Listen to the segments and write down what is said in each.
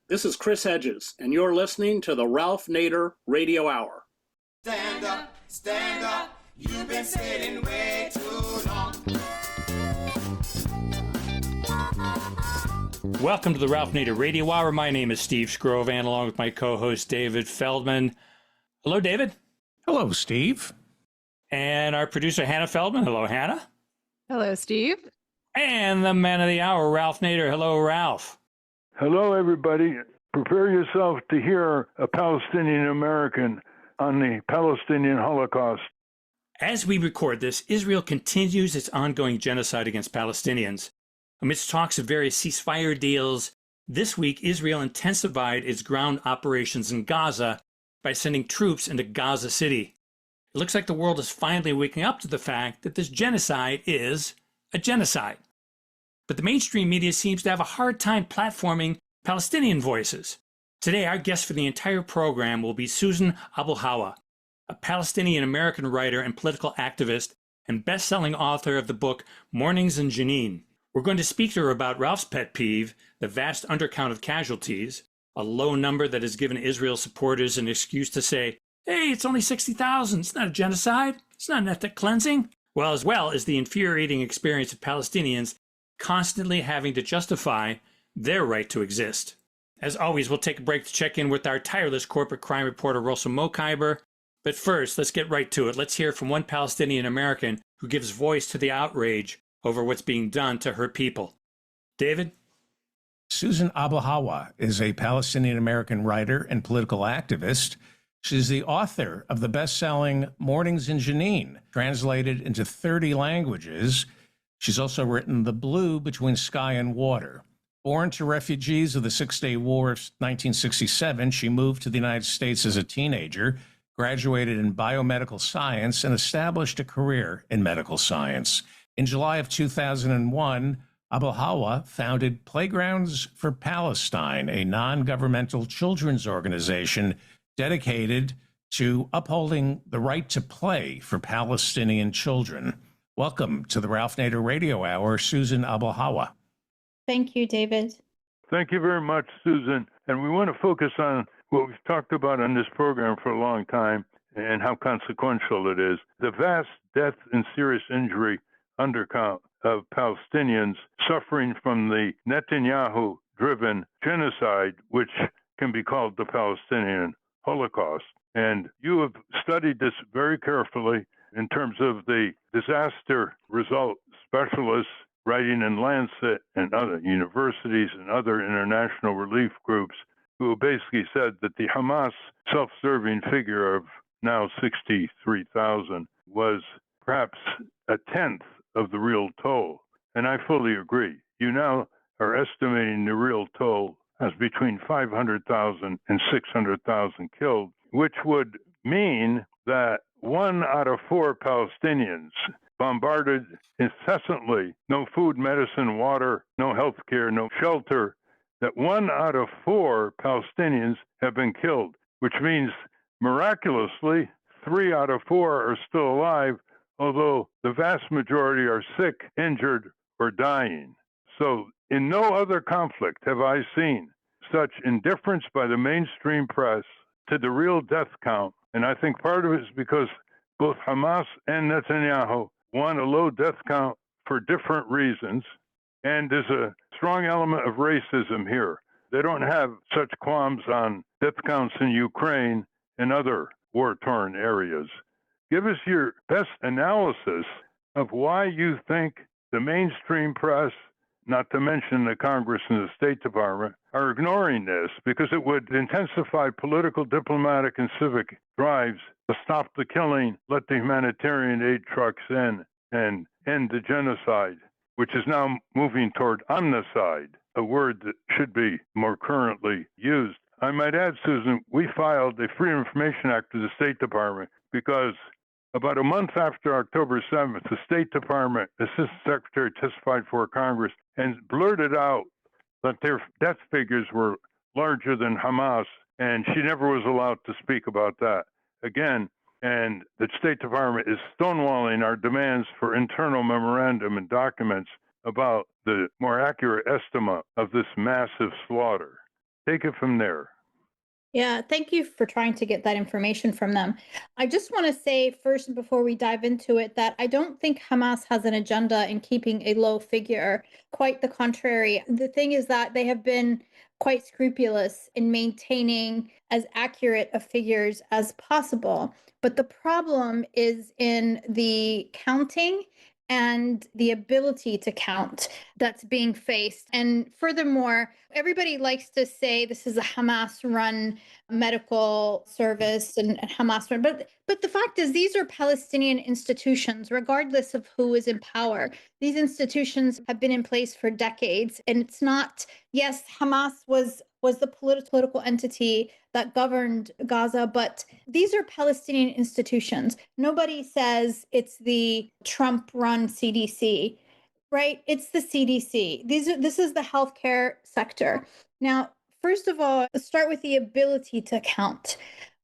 This is Chris Hedges, and you're listening to the Ralph Nader Radio Hour. Stand up, you've been sitting way too long. Welcome to the Ralph Nader Radio Hour. My name is Steve Scrovan, along with my co-host David Feldman. Hello, David. Hello, Steve. And our producer, Hannah Feldman. Hello, Hannah. Hello, Steve. And the man of the hour, Ralph Nader. Hello, Ralph. Hello, everybody. Prepare yourself to hear a Palestinian-American on the Palestinian Holocaust. As we record this, Israel continues its ongoing genocide against Palestinians. Amidst talks of various ceasefire deals, this week Israel intensified its ground operations in Gaza by sending troops into Gaza City. It looks like the world is finally waking up to the fact that this genocide is a genocide. But the mainstream media seems to have a hard time platforming Palestinian voices. Today, our guest for the entire program will be Susan Abulhawa, a Palestinian-American writer and political activist and best-selling author of the book Mornings in Jenin. We're going to speak to her about Ralph's pet peeve, the vast undercount of casualties, a low number that has given Israel supporters an excuse to say, hey, it's only 60,000. It's not a genocide. It's not an ethnic cleansing. Well as the infuriating experience of Palestinians constantly having to justify their right to exist. As always, we'll take a break to check in with our tireless corporate crime reporter, Rosa Mokhyber. But first, let's get right to it. Let's hear from one Palestinian American who gives voice to the outrage over what's being done to her people. David? Susan Abulhawa is a Palestinian American writer and political activist. She's the author of the best-selling Mornings in Jenin, translated into 30 languages. She's also written The Blue Between Sky and Water. Born to refugees of the Six-Day War of 1967, she moved to the United States as a teenager, graduated in biomedical science, and established a career in medical science. In July of 2001, Abuhawa founded Playgrounds for Palestine, a non-governmental children's organization dedicated to upholding the right to play for Palestinian children. Welcome to the Ralph Nader Radio Hour, Susan Abulhawa. Thank you, David. Thank you very much, Susan. And we want to focus on what we've talked about on this program for a long time and how consequential it is. The vast death and serious injury undercount of Palestinians suffering from the Netanyahu-driven genocide, which can be called the Palestinian Holocaust. And you have studied this very carefully in terms of the disaster result specialists writing in Lancet and other universities and other international relief groups who basically said that the Hamas self-serving figure of now 63,000 was perhaps a tenth of the real toll. And I fully agree. You now are estimating the real toll as between 500,000 and 600,000 killed, which would mean that 1 out of 4 Palestinians bombarded incessantly, no food, medicine, water, no health care, no shelter, that 1 out of 4 Palestinians have been killed, which means miraculously 3 out of 4 are still alive, although the vast majority are sick, injured, or dying. So in no other conflict have I seen such indifference by the mainstream press to the real death count. And I think part of it is because both Hamas and Netanyahu want a low death count for different reasons. And there's a strong element of racism here. They don't have such qualms on death counts in Ukraine and other war-torn areas. Give us your best analysis of why you think the mainstream press, not to mention the Congress and the State Department, are ignoring this, because it would intensify political, diplomatic, and civic drives to stop the killing, let the humanitarian aid trucks in, and end the genocide, which is now moving toward omnicide, a word that should be more currently used. I might add, Susan, we filed the Freedom of Information Act to the State Department because about a month after October 7th, the State Department Assistant Secretary testified for Congress and blurted out that their death figures were larger than Hamas, and she never was allowed to speak about that again. And the State Department is stonewalling our demands for internal memorandum and documents about the more accurate estimate of this massive slaughter. Take it from there. Yeah, thank you for trying to get that information from them. I just want to say first, before we dive into it, that I don't think Hamas has an agenda in keeping a low figure. Quite the contrary. The thing is that they have been quite scrupulous in maintaining as accurate of figures as possible. But the problem is in the counting and the ability to count that's being faced. And furthermore, everybody likes to say this is a Hamas run medical service and Hamas run, but the fact is these are Palestinian institutions, regardless of who is in power. These institutions have been in place for decades, and it's not, yes, Hamas was the political entity that governed Gaza, but these are Palestinian institutions. Nobody says it's the Trump-run CDC, right? It's the CDC. This is the healthcare sector. Now, first of all, let's start with the ability to count.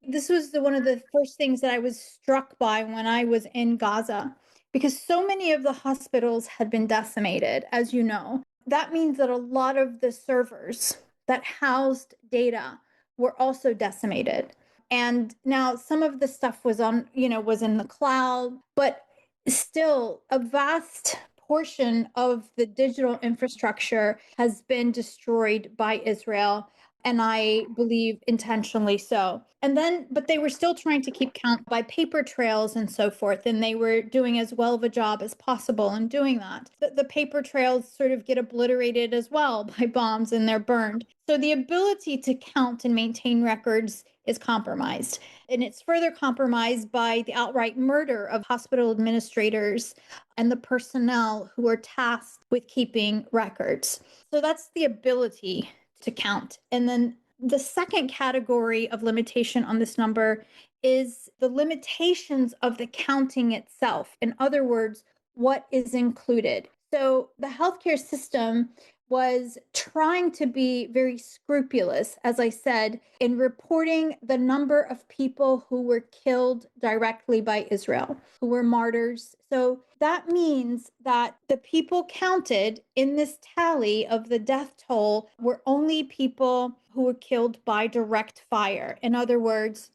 This was one of the first things that I was struck by when I was in Gaza, because so many of the hospitals had been decimated, as you know. That means that a lot of the servers that housed data were also decimated. And now some of the stuff was was in the cloud, but still a vast portion of the digital infrastructure has been destroyed by Israel, and I believe intentionally so. And then, but they were still trying to keep count by paper trails and so forth, and they were doing as well of a job as possible in doing that. The paper trails sort of get obliterated as well by bombs, and they're burned. So the ability to count and maintain records is compromised. And it's further compromised by the outright murder of hospital administrators and the personnel who are tasked with keeping records. So that's the ability to count. And then the second category of limitation on this number is the limitations of the counting itself. In other words, what is included. So the healthcare system was trying to be very scrupulous, as I said, in reporting the number of people who were killed directly by Israel, who were martyrs. So that means that the people counted in this tally of the death toll were only people who were killed by direct fire. In other words,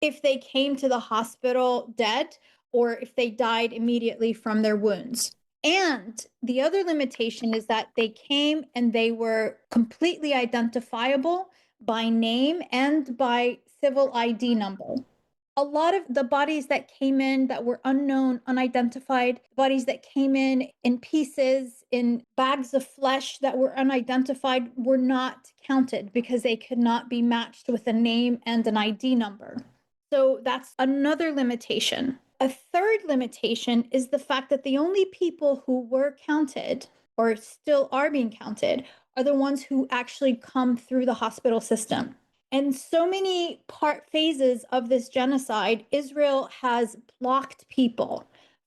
if they came to the hospital dead or if they died immediately from their wounds. And the other limitation is that they came and they were completely identifiable by name and by civil ID number. A lot of the bodies that came in that were unknown, unidentified, bodies that came in pieces, in bags of flesh that were unidentified, were not counted because they could not be matched with a name and an ID number. So that's another limitation. A third limitation is the fact that the only people who were counted or still are being counted are the ones who actually come through the hospital system. And so many phases of this genocide, Israel has blocked people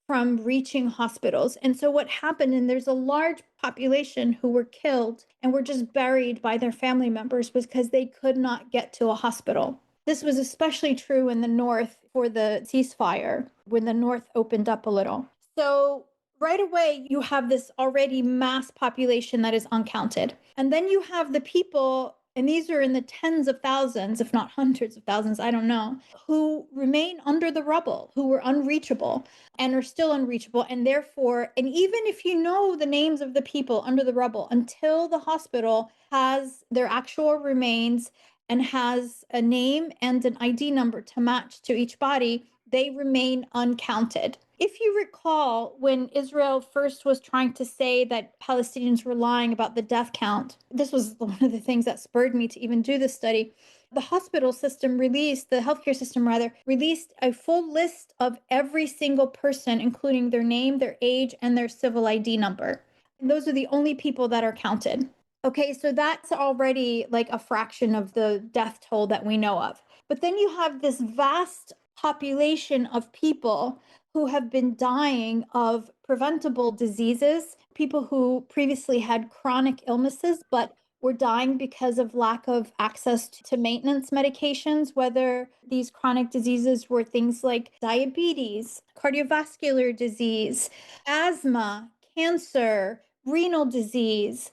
from reaching hospitals. And so what happened, and there's a large population who were killed and were just buried by their family members, was because they could not get to a hospital. This was especially true in the north for the ceasefire, when the north opened up a little. So right away, you have this already mass population that is uncounted. And then you have the people, and these are in the tens of thousands, if not hundreds of thousands, I don't know, who remain under the rubble, who were unreachable and are still unreachable. And therefore, and even if you know the names of the people under the rubble, until the hospital has their actual remains and has a name and an ID number to match to each body, they remain uncounted. If you recall, when Israel first was trying to say that Palestinians were lying about the death count, this was one of the things that spurred me to even do this study. The hospital system released, the healthcare system rather, released a full list of every single person, including their name, their age, and their civil ID number. And those are the only people that are counted. Okay, so that's already like a fraction of the death toll that we know of. But then you have this vast population of people who have been dying of preventable diseases, people who previously had chronic illnesses, but were dying because of lack of access to maintenance medications, whether these chronic diseases were things like diabetes, cardiovascular disease, asthma, cancer, renal disease.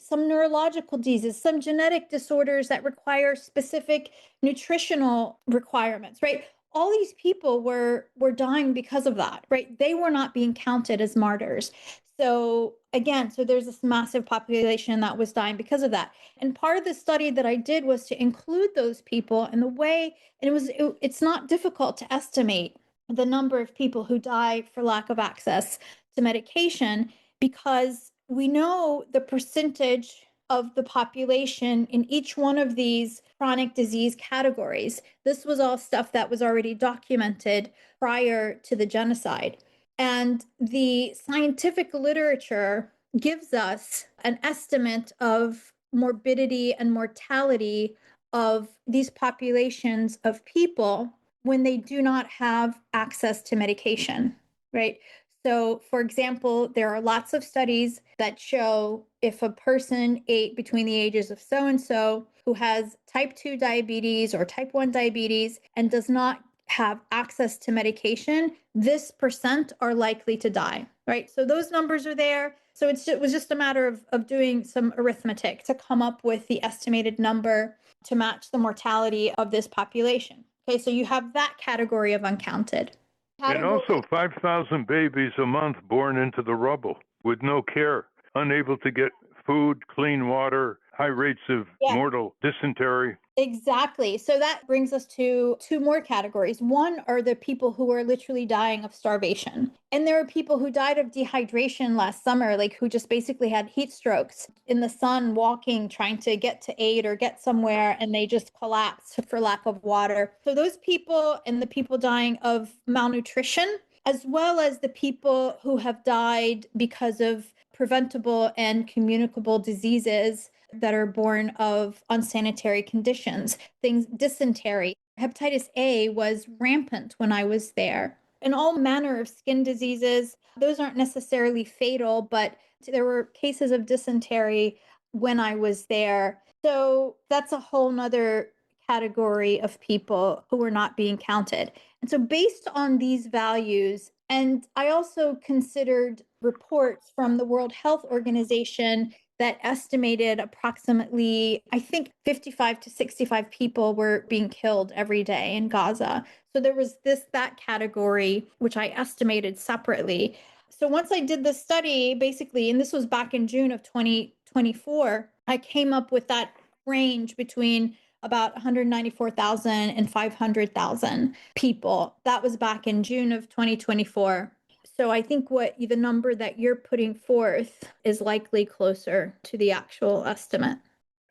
some neurological diseases, some genetic disorders that require specific nutritional requirements, right? All these people were dying because of that, right? They were not being counted as martyrs. So again, so there's this massive population that was dying because of that. And part of the study that I did was to include those people, and the way, and it's not difficult to estimate the number of people who die for lack of access to medication, because we know the percentage of the population in each one of these chronic disease categories. This was all stuff that was already documented prior to the genocide. And the scientific literature gives us an estimate of morbidity and mortality of these populations of people when they do not have access to medication, right? So, for example, there are lots of studies that show if a person ate between the ages of so and so who has type 2 diabetes or type 1 diabetes and does not have access to medication, this percent are likely to die, right? So those numbers are there. So it was just a matter of doing some arithmetic to come up with the estimated number to match the mortality of this population. Okay, so you have that category of uncounted. And also 5,000 babies a month born into the rubble with no care, unable to get food, clean water, high rates of mortal dysentery. Exactly. So that brings us to two more categories. One are the people who are literally dying of starvation. And there are people who died of dehydration last summer, like who just basically had heat strokes in the sun, walking, trying to get to aid or get somewhere, and they just collapsed for lack of water. So those people and the people dying of malnutrition, as well as the people who have died because of preventable and communicable diseases that are born of unsanitary conditions, things, dysentery. Hepatitis A was rampant when I was there, and all manner of skin diseases. Those aren't necessarily fatal, but there were cases of dysentery when I was there. So that's a whole nother category of people who were not being counted. And so based on these values, and I also considered reports from the World Health Organization that estimated approximately, I think, 55 to 65 people were being killed every day in Gaza. So there was that category, which I estimated separately. So once I did the study, basically, and this was back in June of 2024, I came up with that range between about 194,000 and 500,000 people. That was back in June of 2024. So I think the number that you're putting forth is likely closer to the actual estimate.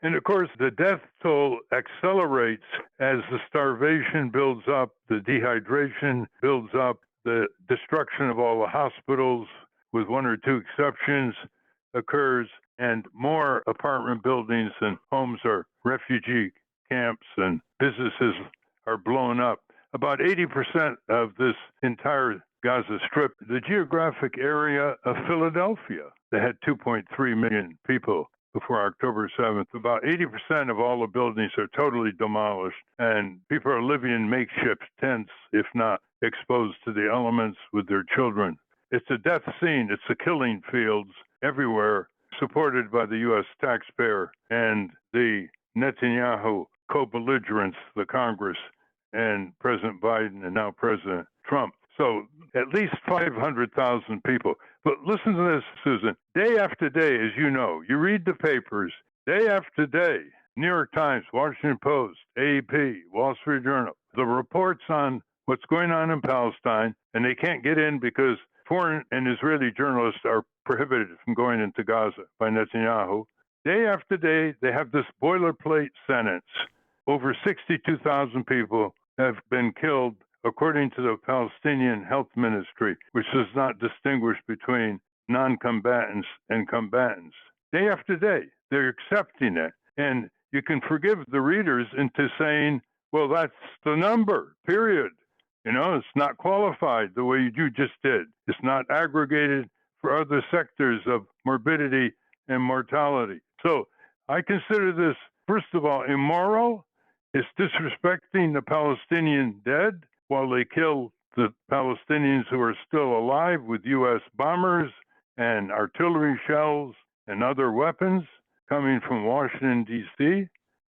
And of course, the death toll accelerates as the starvation builds up, the dehydration builds up, the destruction of all the hospitals, with one or two exceptions, occurs, and more apartment buildings and homes or refugee camps and businesses are blown up. About 80% of this entire Gaza Strip, the geographic area of Philadelphia, that had 2.3 million people before October 7th, about 80% of all the buildings are totally demolished, and people are living in makeshift tents, if not exposed to the elements with their children. It's a death scene. It's the killing fields everywhere, supported by the U.S. taxpayer and the Netanyahu co-belligerents, the Congress, and President Biden and now President Trump. So at least 500,000 people. But listen to this, Susan. Day after day, as you know, you read the papers, day after day, New York Times, Washington Post, AP, Wall Street Journal, the reports on what's going on in Palestine, and they can't get in because foreign and Israeli journalists are prohibited from going into Gaza by Netanyahu. Day after day, they have this boilerplate sentence. Over 62,000 people have been killed, according to the Palestinian Health Ministry, which does not distinguish between non-combatants and combatants. Day after day, they're accepting it. And you can forgive the readers into saying, well, that's the number, period. You know, it's not qualified the way you just did. It's not aggregated for other sectors of morbidity and mortality. So I consider this, first of all, immoral. It's disrespecting the Palestinian dead while they kill the Palestinians who are still alive with U.S. bombers and artillery shells and other weapons. coming from Washington, D.C.,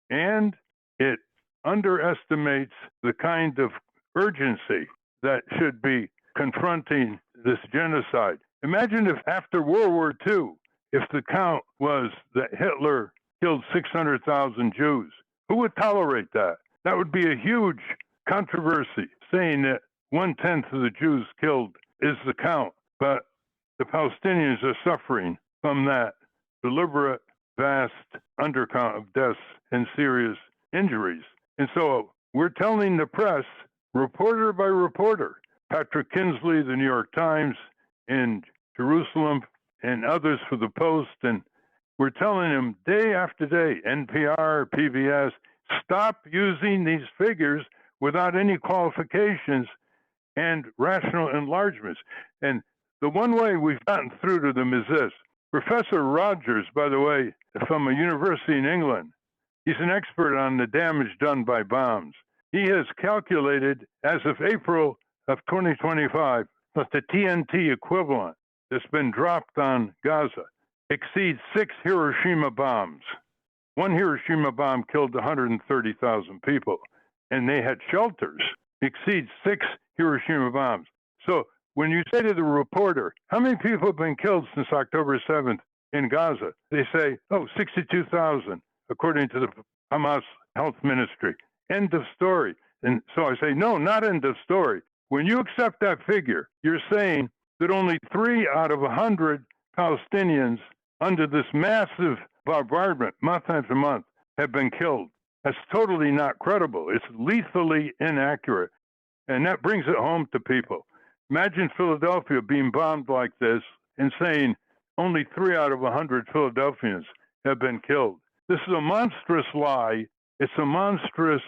and it underestimates the kind of urgency that should be confronting this genocide. Imagine if after World War II, if the count was that Hitler killed 600,000 Jews, who would tolerate that? That would be a huge controversy, saying that 1/10 of the Jews killed is the count. But the Palestinians are suffering from that deliberate, vast undercount of deaths and serious injuries. And so we're telling the press, reporter by reporter, Patrick Kinsley, the New York Times in Jerusalem, and others for the Post, and we're telling them day after day, NPR, PBS, stop using these figures without any qualifications and rational enlargements. And the one way we've gotten through to them is this. Professor Rogers, by the way, from a university in England, he's an expert on the damage done by bombs. He has calculated, as of April of 2025, that the TNT equivalent that's been dropped on Gaza exceeds 6 Hiroshima bombs. One Hiroshima bomb killed 130,000 people, and they had shelters. Exceeds 6 Hiroshima bombs. So when you say to the reporter, how many people have been killed since October 7th in Gaza? They say, 62,000, according to the Hamas Health Ministry. End of story. And so I say, no, not end of story. When you accept that figure, you're saying that only 3 out of 100 Palestinians under this massive bombardment, month after month, have been killed. That's totally not credible. It's lethally inaccurate. And that brings it home to people. Imagine Philadelphia being bombed like this and saying only 3 out of 100 Philadelphians have been killed. This is a monstrous lie. It's a monstrous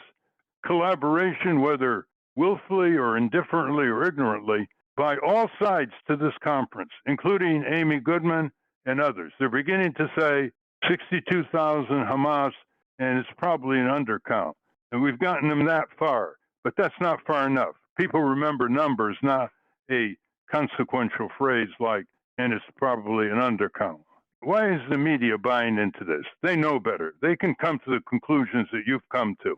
collaboration, whether willfully or indifferently or ignorantly, by all sides to this conference, including Amy Goodman and others. They're beginning to say 62,000 Hamas, and it's probably an undercount. And we've gotten them that far, but that's not far enough. People remember numbers, not a consequential phrase like, and it's probably an undercount. Why is the media buying into this? They know better. They can come to the conclusions that you've come to.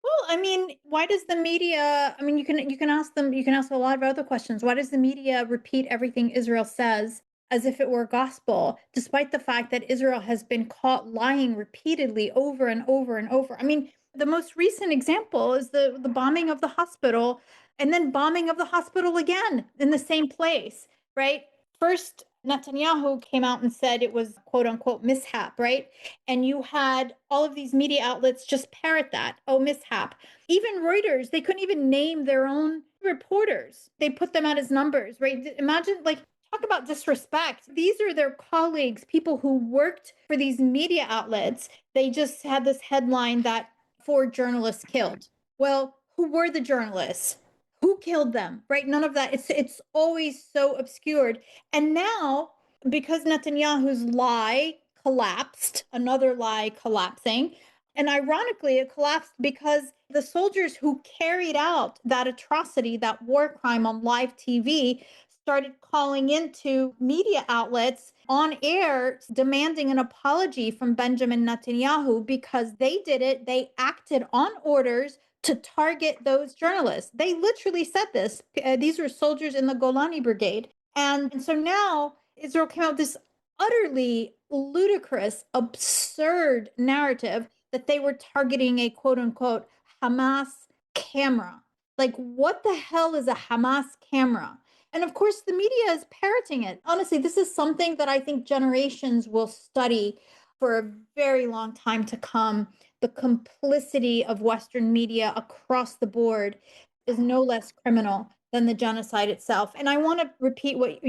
Well, I mean, why does the media, I mean, you can ask them, you can ask a lot of other questions. Why does the media repeat everything Israel says as if it were gospel, despite the fact that Israel has been caught lying repeatedly over and over and over? I mean, the most recent example is the bombing of the hospital and then bombing of the hospital again in the same place, right? First, Netanyahu came out and said it was quote unquote mishap, right? And you had all of these media outlets just parrot that, oh, mishap. Even Reuters, they couldn't even name their own reporters. They put them out as numbers, right? Imagine, like, talk about disrespect. These are their colleagues, people who worked for these media outlets. They just had this headline that 4 journalists killed. Well, who were the journalists? Who killed them, right? None of that. It's always so obscured. And now, because Netanyahu's lie collapsed, another lie collapsing, and ironically, it collapsed because the soldiers who carried out that atrocity, that war crime on live TV, started calling into media outlets on air demanding an apology from Benjamin Netanyahu because they did it. They acted on orders to target those journalists. They literally said this. These were soldiers in the Golani Brigade. And so now Israel came out with this utterly ludicrous, absurd narrative that they were targeting a quote unquote Hamas camera. Like, what the hell is a Hamas camera? And of course, the media is parroting it. Honestly, this is something that I think generations will study for a very long time to come. The complicity of Western media across the board is no less criminal than the genocide itself. And I want to repeat what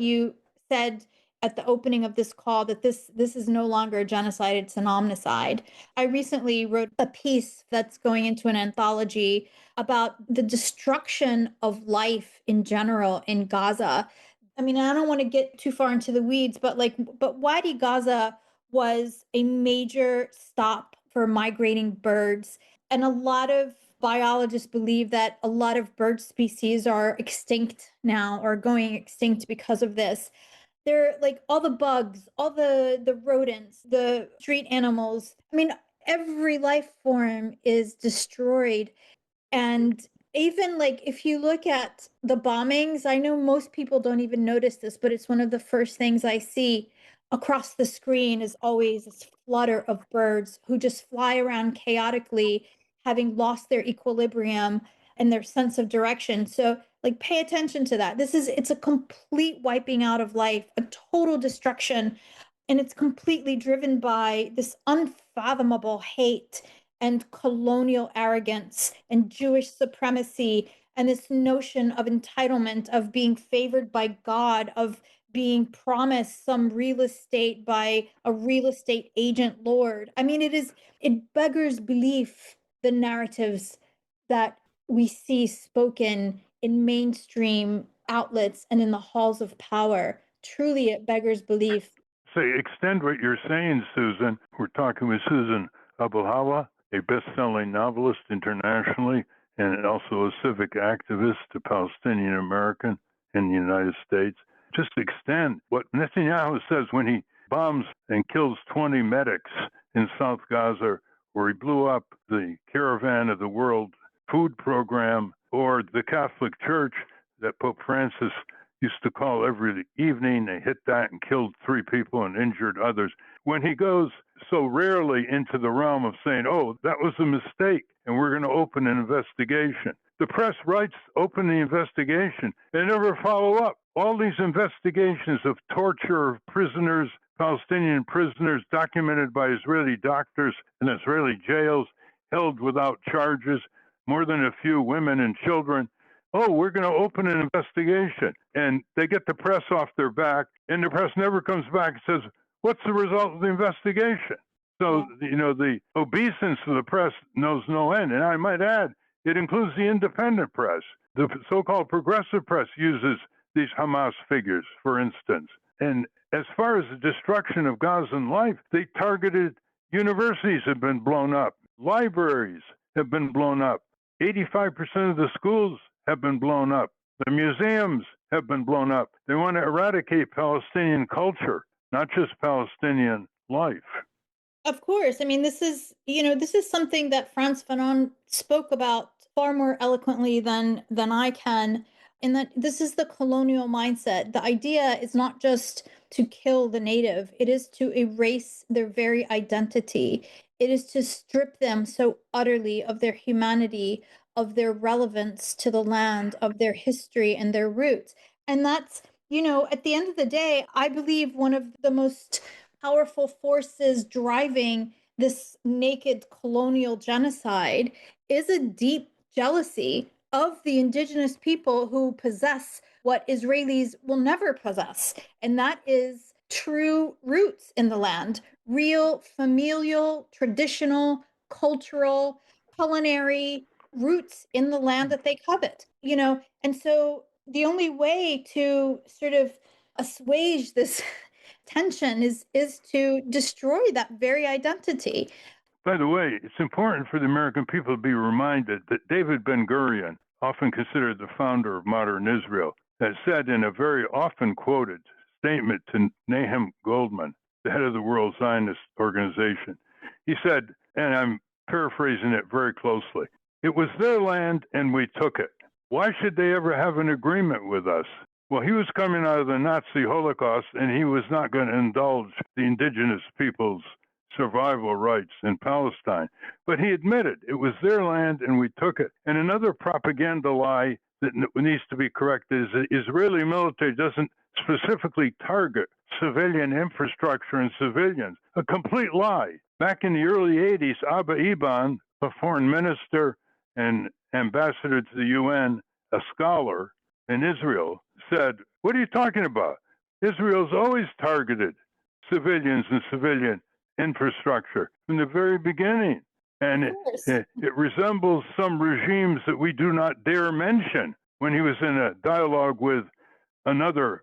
you said at the opening of this call, that this is no longer a genocide, it's an omnicide. I recently wrote a piece that's going into an anthology about the destruction of life in general in Gaza. I mean, I don't want to get too far into the weeds, but Wadi Gaza was a major stop for migrating birds. And a lot of biologists believe that a lot of bird species are extinct now or going extinct because of this. They're like all the bugs, all the rodents, the street animals. I mean, every life form is destroyed. And even like if you look at the bombings, I know most people don't even notice this, but it's one of the first things I see across the screen is always this flutter of birds who just fly around chaotically, having lost their equilibrium and their sense of direction. So like pay attention to that. It's a complete wiping out of life, a total destruction, and it's completely driven by this unfathomable hate and colonial arrogance and Jewish supremacy and this notion of entitlement, of being favored by God, of being promised some real estate by a real estate agent lord. I mean, it beggars belief, the narratives that we see spoken in mainstream outlets and in the halls of power. Truly, it beggars belief. Say, extend what you're saying, Susan. We're talking with Susan Abulhawa, a best-selling novelist internationally and also a civic activist, a Palestinian-American in the United States. Just extend what Netanyahu says when he bombs and kills 20 medics in South Gaza, where he blew up the Caravan of the World Food Program, or the Catholic Church that Pope Francis used to call every evening. They hit that and killed 3 people and injured others. When he goes so rarely into the realm of saying, oh, that was a mistake and we're going to open an investigation. The press writes, open the investigation. They never follow up. All these investigations of torture of prisoners, Palestinian prisoners, documented by Israeli doctors in Israeli jails, held without charges, more than a few women and children. Oh, we're going to open an investigation. And they get the press off their back, and the press never comes back and says, what's the result of the investigation? So, the obeisance of the press knows no end. And I might add, it includes the independent press. The so-called progressive press uses these Hamas figures, for instance. And as far as the destruction of Gazan life, they targeted universities have been blown up. Libraries have been blown up. 85% of the schools have been blown up. The museums have been blown up. They want to eradicate Palestinian culture, not just Palestinian life. Of course. I mean, this is something that Frantz Fanon spoke about far more eloquently than I can, in that this is the colonial mindset. The idea is not just to kill the native, it is to erase their very identity. It is to strip them so utterly of their humanity, of their relevance to the land, of their history and their roots. And that's, at the end of the day, I believe one of the most powerful forces driving this naked colonial genocide is a deep jealousy of the indigenous people who possess what Israelis will never possess. And that is true roots in the land, real familial, traditional, cultural, culinary roots in the land that they covet, And so the only way to sort of assuage this tension is to destroy that very identity. By the way, it's important for the American people to be reminded that David Ben-Gurion, often considered the founder of modern Israel, has said in a very often quoted statement to Nahum Goldman, the head of the World Zionist Organization, he said, and I'm paraphrasing it very closely, it was their land and we took it. Why should they ever have an agreement with us? Well, he was coming out of the Nazi Holocaust, and he was not going to indulge the indigenous people's survival rights in Palestine. But he admitted it was their land and we took it. And another propaganda lie that needs to be corrected is the Israeli military doesn't specifically target civilian infrastructure and civilians. A complete lie. Back in the early 80s, Abba Eban, a foreign minister and ambassador to the UN, a scholar in Israel, said, what are you talking about? Israel's always targeted civilians and civilian infrastructure from the very beginning. And it resembles some regimes that we do not dare mention. When he was in a dialogue with another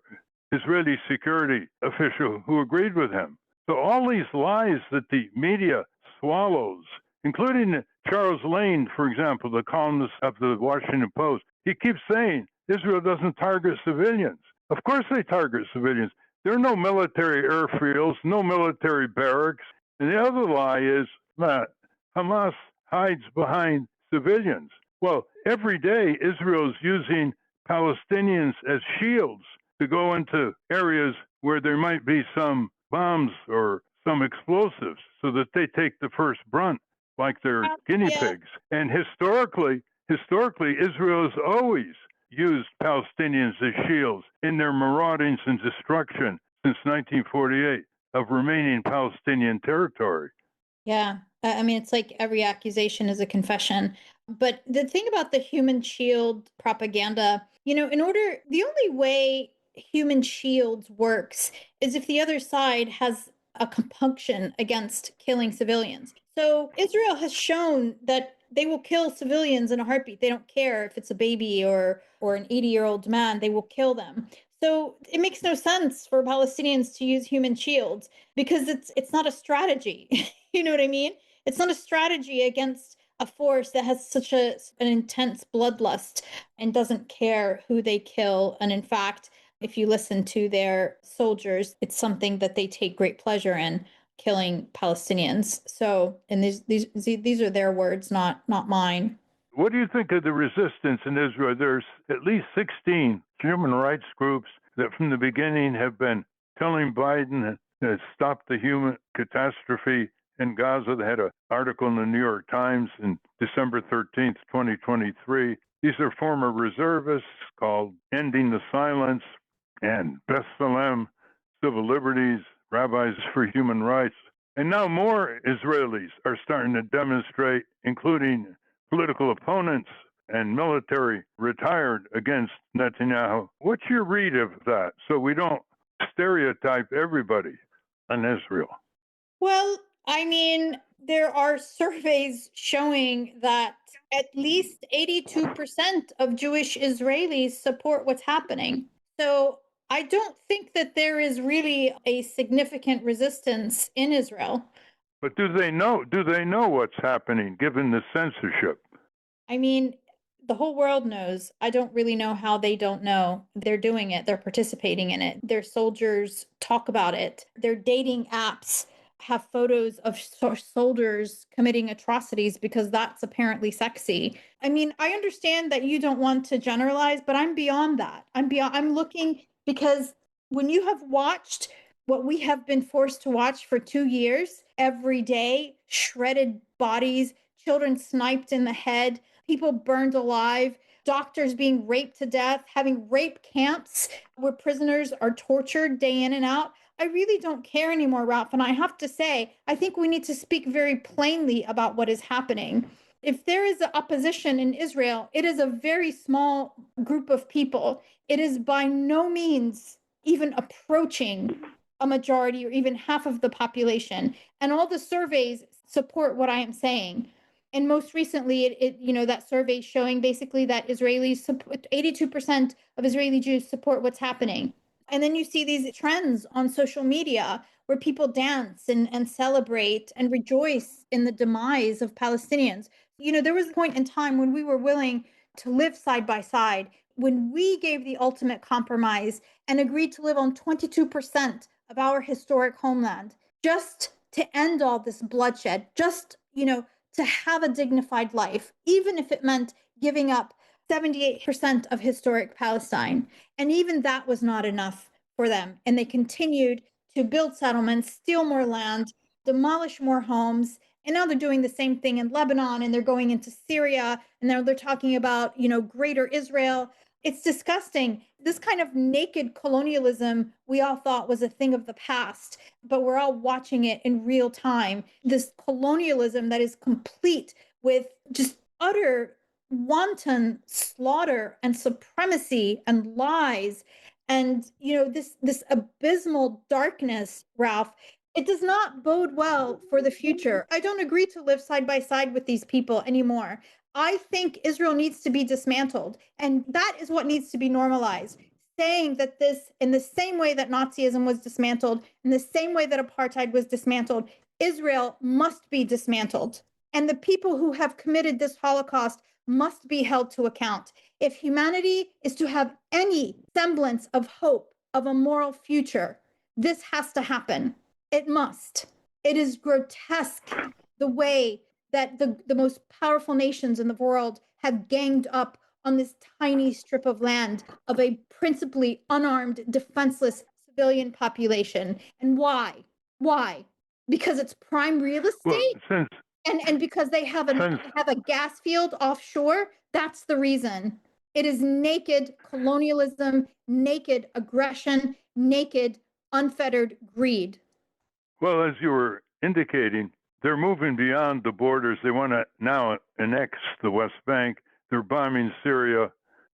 Israeli security official who agreed with him. So all these lies that the media swallows, including Charles Lane, for example, the columnist of the Washington Post, he keeps saying Israel doesn't target civilians. Of course they target civilians. There are no military airfields, no military barracks. And the other lie is that Hamas hides behind civilians. Well, every day Israel is using Palestinians as shields to go into areas where there might be some bombs or some explosives so that they take the first brunt like they're guinea pigs. And historically, Israel has always used Palestinians as shields in their maraudings and destruction since 1948 of remaining Palestinian territory. Yeah. I mean, it's like every accusation is a confession. But the thing about the human shield propaganda, the only way human shields works is if the other side has a compunction against killing civilians. So Israel has shown that they will kill civilians in a heartbeat. They don't care if it's a baby or an 80-year-old man, they will kill them. So it makes no sense for Palestinians to use human shields because it's not a strategy. You know what I mean? It's not a strategy against a force that has such an intense bloodlust and doesn't care who they kill. And in fact, if you listen to their soldiers, it's something that they take great pleasure in, killing Palestinians. So, and these are their words, not mine. What do you think of the resistance in Israel? There's at least 16 human rights groups that from the beginning have been telling Biden to stop the human catastrophe in Gaza. They had an article in the New York Times in December 13th, 2023. These are former reservists called Ending the Silence and B'Tselem, Civil Liberties, Rabbis for Human Rights. And now more Israelis are starting to demonstrate, including political opponents and military retired against Netanyahu. What's your read of that so we don't stereotype everybody on Israel? Well, I mean, there are surveys showing that at least 82% of Jewish Israelis support what's happening. So I don't think that there is really a significant resistance in Israel. But do they know what's happening given the censorship? I mean, the whole world knows. I don't really know how they don't know. They're doing it. They're participating in it. Their soldiers talk about it. Their dating apps have photos of soldiers committing atrocities because that's apparently sexy. I mean, I understand that you don't want to generalize, but I'm beyond that. I'm looking because when you have watched what we have been forced to watch for 2 years, every day, shredded bodies, children sniped in the head, people burned alive, doctors being raped to death, having rape camps where prisoners are tortured day in and out. I really don't care anymore, Ralph. And I have to say, I think we need to speak very plainly about what is happening. If there is opposition in Israel, it is a very small group of people. It is by no means even approaching a majority or even half of the population. And all the surveys support what I am saying. And most recently, that survey showing basically that 82% of Israeli Jews support what's happening. And then you see these trends on social media where people dance and celebrate and rejoice in the demise of Palestinians. There was a point in time when we were willing to live side by side, when we gave the ultimate compromise and agreed to live on 22% of our historic homeland, just to end all this bloodshed, just, to have a dignified life, even if it meant giving up 78% of historic Palestine. And even that was not enough for them. And they continued to build settlements, steal more land, demolish more homes. And now they're doing the same thing in Lebanon, and they're going into Syria, and now they're talking about, greater Israel. It's disgusting. This kind of naked colonialism we all thought was a thing of the past, but we're all watching it in real time. This colonialism that is complete with just utter wanton slaughter and supremacy and lies. And, this abysmal darkness, Ralph, it does not bode well for the future. I don't agree to live side by side with these people anymore. I think Israel needs to be dismantled. And that is what needs to be normalized. Saying that this, in the same way that Nazism was dismantled, in the same way that apartheid was dismantled, Israel must be dismantled. And the people who have committed this Holocaust must be held to account. If humanity is to have any semblance of hope of a moral future, This has to happen. It must. It is grotesque the way that the most powerful nations in the world have ganged up on this tiny strip of land of a principally unarmed, defenseless civilian population. And why? Why? Because it's prime real estate? Well, and because they have a gas field offshore? That's the reason. It is naked colonialism, naked aggression, naked unfettered greed. Well, as you were indicating, they're moving beyond the borders. They want to now annex the West Bank. They're bombing Syria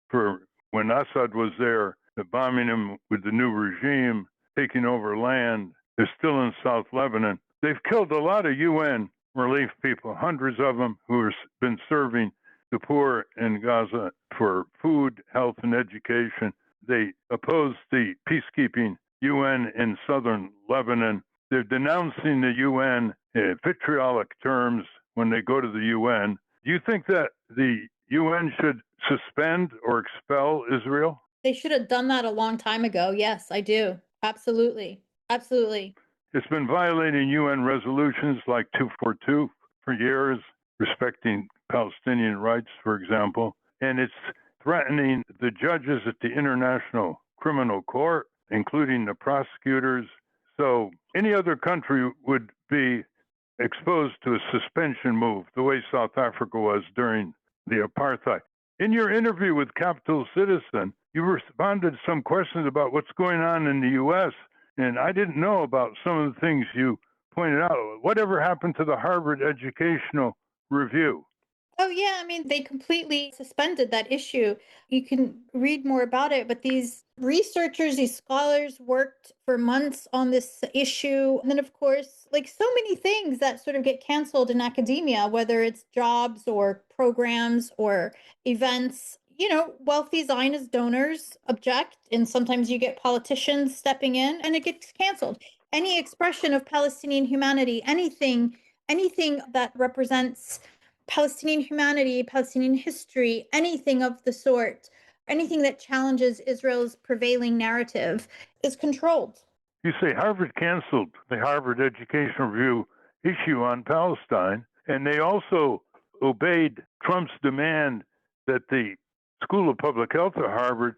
for when Assad was there. They're bombing him with the new regime, taking over land. They're still in South Lebanon. They've killed a lot of UN relief people, hundreds of them who have been serving the poor in Gaza for food, health, and education. They oppose the peacekeeping UN in southern Lebanon. They're denouncing the UN in vitriolic terms when they go to the UN. Do you think that the UN should suspend or expel Israel? They should have done that a long time ago. Yes, I do. Absolutely. Absolutely. It's been violating UN resolutions like 242 for years, respecting Palestinian rights, for example. And it's threatening the judges at the International Criminal Court, including the prosecutors. So any other country would be exposed to a suspension move, the way South Africa was during the apartheid. In your interview with Capital Citizen, you responded to some questions about what's going on in the U.S., and I didn't know about some of the things you pointed out. Whatever happened to the Harvard Educational Review? Oh, yeah. I mean, they completely suspended that issue. You can read more about it, but these researchers, these scholars worked for months on this issue. And then, of course, like so many things that sort of get canceled in academia, whether it's jobs or programs or events, wealthy Zionist donors object. And sometimes you get politicians stepping in and it gets canceled. Any expression of Palestinian humanity, anything that represents Palestinian humanity, Palestinian history, anything of the sort, anything that challenges Israel's prevailing narrative is controlled. You say Harvard canceled the Harvard Educational Review issue on Palestine, and they also obeyed Trump's demand that the School of Public Health at Harvard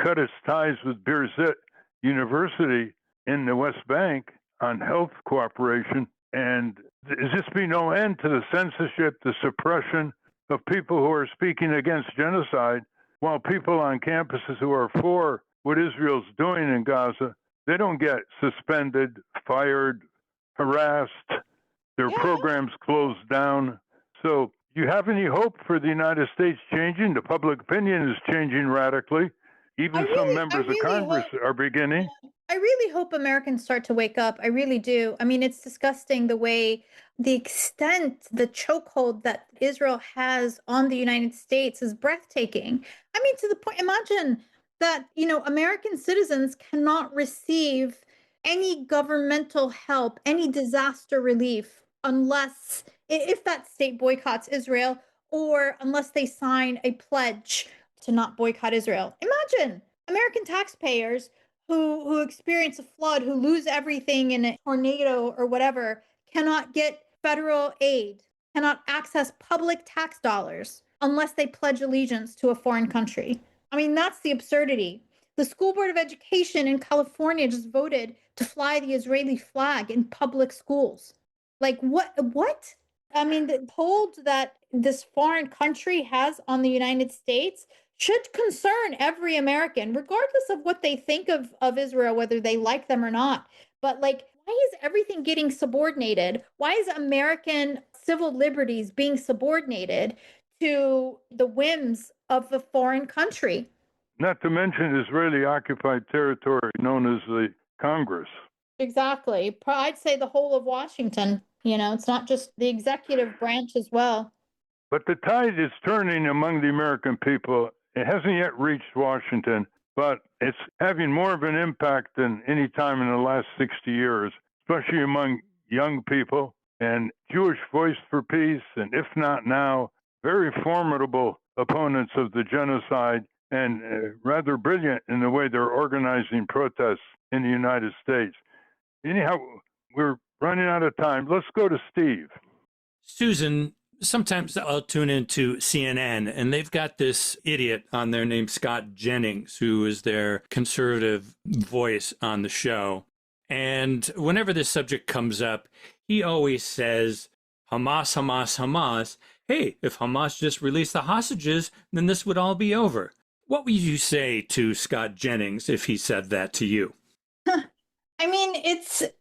cut its ties with Birzeit University in the West Bank on health cooperation. And there's just be no end to the censorship, the suppression of people who are speaking against genocide, while people on campuses who are for what Israel's doing in Gaza, they don't get suspended, fired, harassed, their programs closed down. So do you have any hope for the United States changing? The public opinion is changing radically. Even some members of Congress are beginning. I really hope Americans start to wake up. I really do. I mean, it's disgusting the extent, the chokehold that Israel has on the United States is breathtaking. I mean, to the point, imagine that, American citizens cannot receive any governmental help, any disaster relief, unless, if that state boycotts Israel, or unless they sign a pledge to not boycott Israel. Imagine American taxpayers who experience a flood, who lose everything in a tornado or whatever, cannot get federal aid, cannot access public tax dollars unless they pledge allegiance to a foreign country. I mean, that's the absurdity. The School Board of Education in California just voted to fly the Israeli flag in public schools. Like, what? I mean, the hold that this foreign country has on the United States should concern every American, regardless of what they think of Israel, whether they like them or not. But like, why is everything getting subordinated? Why is American civil liberties being subordinated to the whims of the foreign country? Not to mention Israeli occupied territory known as the Congress. Exactly. I'd say the whole of Washington. It's not just the executive branch as well. But the tide is turning among the American people. It hasn't yet reached Washington, but it's having more of an impact than any time in the last 60 years, especially among young people and Jewish Voice for Peace, and if not now, very formidable opponents of the genocide and rather brilliant in the way they're organizing protests in the United States. Anyhow, we're running out of time. Let's go to Steve. Susan, sometimes I'll tune into CNN and they've got this idiot on there named Scott Jennings, who is their conservative voice on the show. And whenever this subject comes up, he always says, Hamas, Hamas, Hamas. Hey, if Hamas just released the hostages, then this would all be over. What would you say to Scott Jennings if he said that to you? I mean,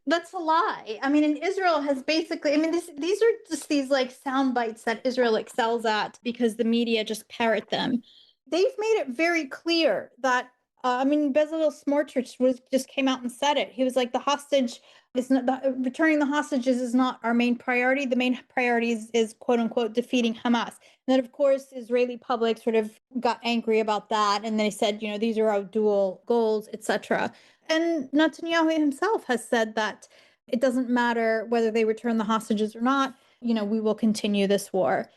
that's a lie. I mean, and Israel has basically, I mean, these are just these like sound bites that Israel excels at because the media just parrot them. They've made it very clear that, I mean, Bezalel Smotrich just came out and said it. He was like, returning the hostages is not our main priority. The main priority is quote unquote defeating Hamas. And then, of course, Israeli public sort of got angry about that, and they said, these are our dual goals, etc. And Netanyahu himself has said that it doesn't matter whether they return the hostages or not. We will continue this war.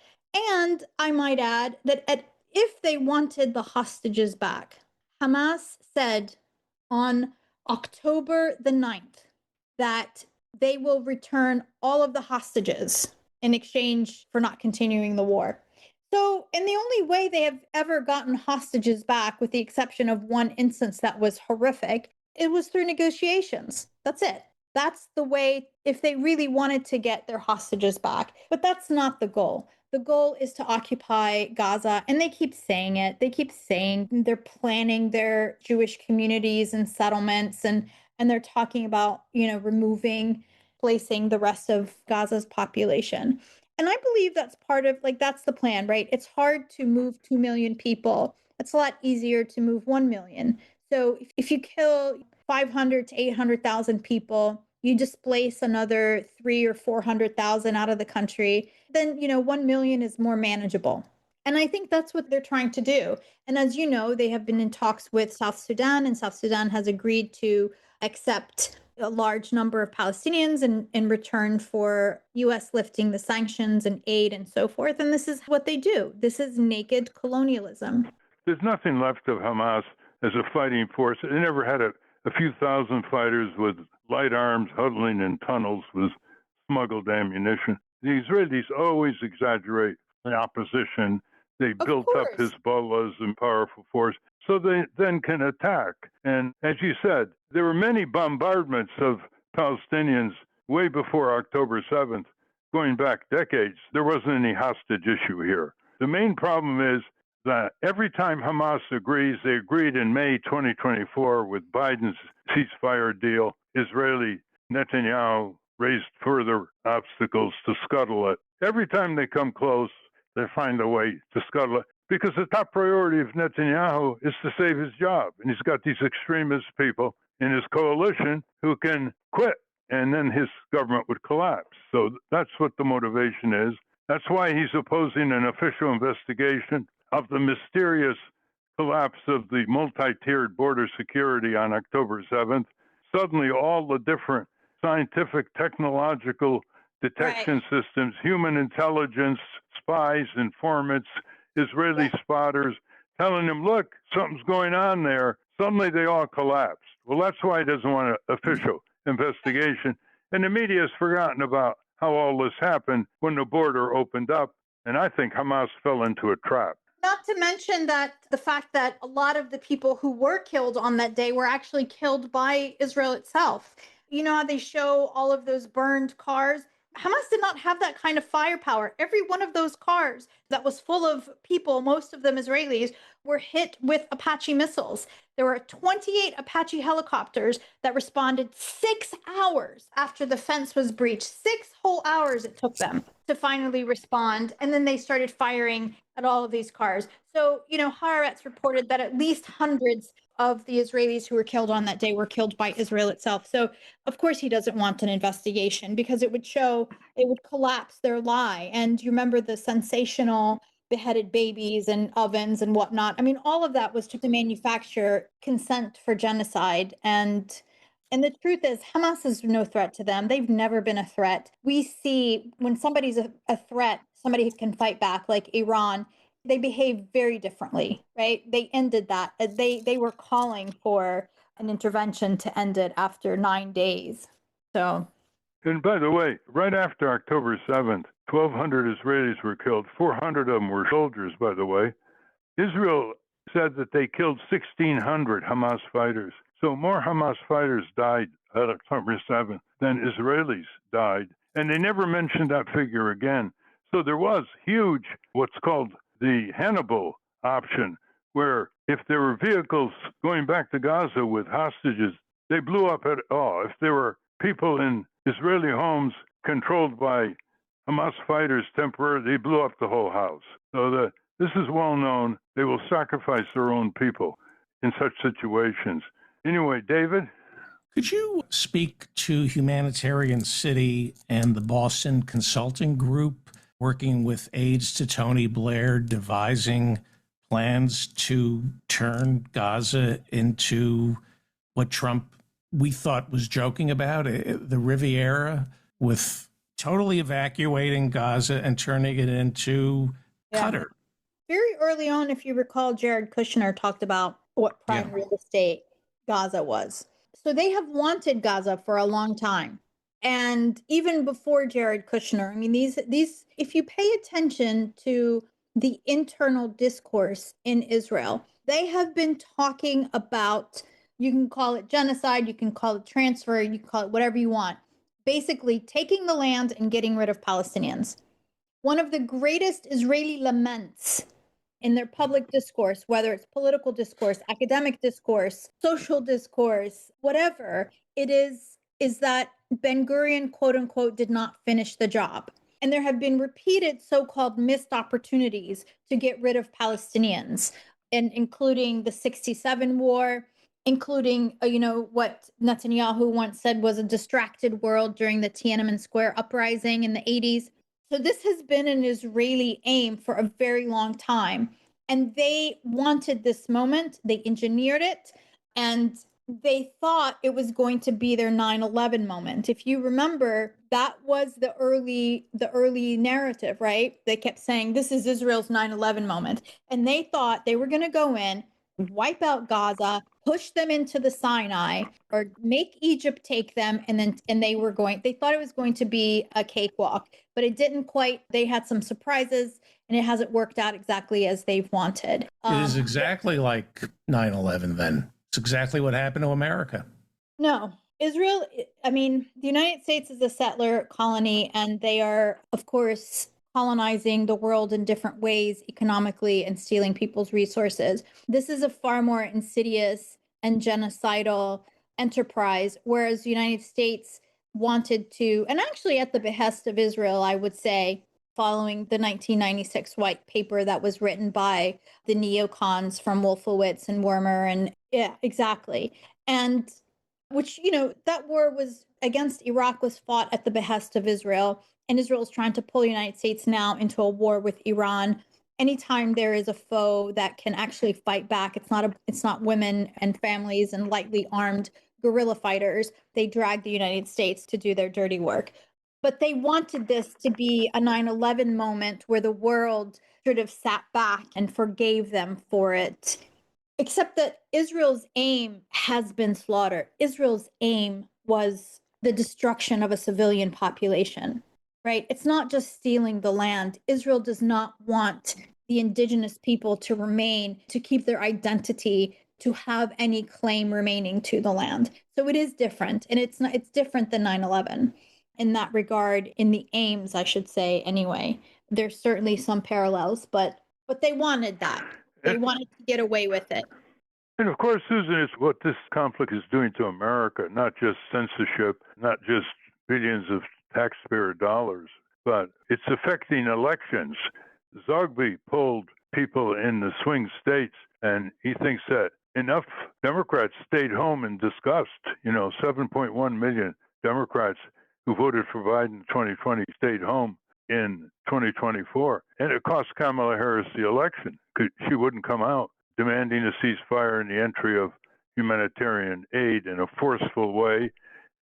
And I might add that if they wanted the hostages back, Hamas said on October the 9th that they will return all of the hostages in exchange for not continuing the war. So, and the only way they have ever gotten hostages back, with the exception of one instance that was horrific, it was through negotiations. That's it. That's the way, if they really wanted to get their hostages back. But that's not the goal. The goal is to occupy Gaza, and they keep saying it. They keep saying they're planning their Jewish communities and settlements, and they're talking about, placing the rest of Gaza's population. And I believe that's part of, that's the plan, right? It's hard to move 2 million people. It's a lot easier to move 1 million. So if you kill 500 to 800,000 people, you displace another 300,000 or 400,000 out of the country, then, 1 million is more manageable. And I think that's what they're trying to do. And as you know, they have been in talks with South Sudan, and South Sudan has agreed to accept a large number of Palestinians in return for U.S. lifting the sanctions and aid and so forth. And this is what they do. This is naked colonialism. There's nothing left of Hamas as a fighting force. It never had a few thousand fighters with light arms huddling in tunnels with smuggled ammunition. The Israelis always exaggerate the opposition. They built up Hezbollah as a powerful force so they then can attack. And as you said, there were many bombardments of Palestinians way before October 7th, going back decades. There wasn't any hostage issue here. The main problem is that every time Hamas agrees, they agreed in May 2024 with Biden's ceasefire deal, Israeli Netanyahu raised further obstacles to scuttle it. Every time they come close, they find a way to scuttle it, because the top priority of Netanyahu is to save his job. And he's got these extremist people in his coalition who can quit, and then his government would collapse. So that's what the motivation is. That's why he's opposing an official investigation of the mysterious collapse of the multi-tiered border security on October 7th. Suddenly, all the different scientific, technological detection systems, human intelligence, spies, informants, Israeli spotters, telling him, look, something's going on there. Suddenly they all collapsed. Well, that's why he doesn't want an official investigation. And the media has forgotten about how all this happened when the border opened up. And I think Hamas fell into a trap. Not to mention that the fact that a lot of the people who were killed on that day were actually killed by Israel itself. You know how they show all of those burned cars? Hamas did not have that kind of firepower. Every one of those cars that was full of people, most of them Israelis, were hit with Apache missiles. There were 28 Apache helicopters that responded 6 hours after the fence was breached. 6 whole hours it took them to finally respond. And then they started firing at all of these cars. So, Haaretz reported that at least hundreds of the Israelis who were killed on that day were killed by Israel itself. So, of course, he doesn't want an investigation because it would collapse their lie. And you remember the sensational beheaded babies and ovens and whatnot. I mean, all of that was to manufacture consent for genocide. And the truth is, Hamas is no threat to them. They've never been a threat. We see when somebody's a threat, somebody who can fight back, like Iran, they behave very differently, right? They ended that. They were calling for an intervention to end it after 9 days. So, And by the way, right after October 7th, 1,200 Israelis were killed. 400 of them were soldiers, by the way. Israel said that they killed 1,600 Hamas fighters. So more Hamas fighters died on October 7th than Israelis died. And they never mentioned that figure again. So there was huge, what's called the Hannibal option, where if there were vehicles going back to Gaza with hostages, they blew up at all. If there were people in Israeli homes controlled by Hamas fighters temporarily, they blew up the whole house. So this is well known. They will sacrifice their own people in such situations. Anyway, David? Could you speak to Humanitarian City and the Boston Consulting Group working with aides to Tony Blair, devising plans to turn Gaza into what Trump, we thought, was joking about, the Riviera, with totally evacuating Gaza and turning it into Qatar? very early on, if you recall, Jared Kushner talked about what prime real estate Gaza was. So they have wanted Gaza for a long time. And even before Jared Kushner, I mean, these, if you pay attention to the internal discourse in Israel, they have been talking about, you can call it genocide, you can call it transfer, you can call it whatever you want, basically taking the land and getting rid of Palestinians. One of the greatest Israeli laments in their public discourse, whether it's political discourse, academic discourse, social discourse, whatever it is that Ben-Gurion, quote unquote, did not finish the job. And there have been repeated so-called missed opportunities to get rid of Palestinians, and including the 67 war, including, what Netanyahu once said was a distracted world during the Tiananmen Square uprising in the 80s. So this has been an Israeli aim for a very long time. And they wanted this moment. They engineered it. And they thought it was going to be their 9/11 moment. If you remember, that was the early narrative, right? They kept saying, this is Israel's 9/11 moment. And they thought they were going to go in, wipe out Gaza, push them into the Sinai, or make Egypt take them, and they thought it was going to be a cakewalk, but it didn't quite. They had some surprises, and it hasn't worked out exactly as they've wanted. It is exactly like 9/11 then. It's exactly what happened to America. No. Israel, I mean, the United States is a settler colony, and they are, of course, colonizing the world in different ways economically and stealing people's resources. This is a far more insidious and genocidal enterprise, whereas the United States wanted to, and actually at the behest of Israel, I would say, following the 1996 white paper that was written by the neocons from Wolfowitz and Wormer, and yeah, exactly. And which, that war was against Iraq was fought at the behest of Israel. And Israel is trying to pull the United States now into a war with Iran. Anytime there is a foe that can actually fight back, it's not women and families and lightly armed guerrilla fighters. They drag the United States to do their dirty work. But they wanted this to be a 9/11 moment where the world sort of sat back and forgave them for it. Except that Israel's aim has been slaughter. Israel's aim was the destruction of a civilian population, right? It's not just stealing the land. Israel does not want the indigenous people to remain, to keep their identity, to have any claim remaining to the land. So it is different, and it's different than 9/11 in that regard, in the aims, I should say, anyway. There's certainly some parallels, but they wanted that. They wanted to get away with it. And of course, Susan, it's what this conflict is doing to America, not just censorship, not just billions of taxpayer dollars, but it's affecting elections. Zogby polled people in the swing states, and he thinks that enough Democrats stayed home in disgust. 7.1 million Democrats who voted for Biden in 2020 stayed home in 2024. And it cost Kamala Harris the election because she wouldn't come out demanding a ceasefire and the entry of humanitarian aid in a forceful way,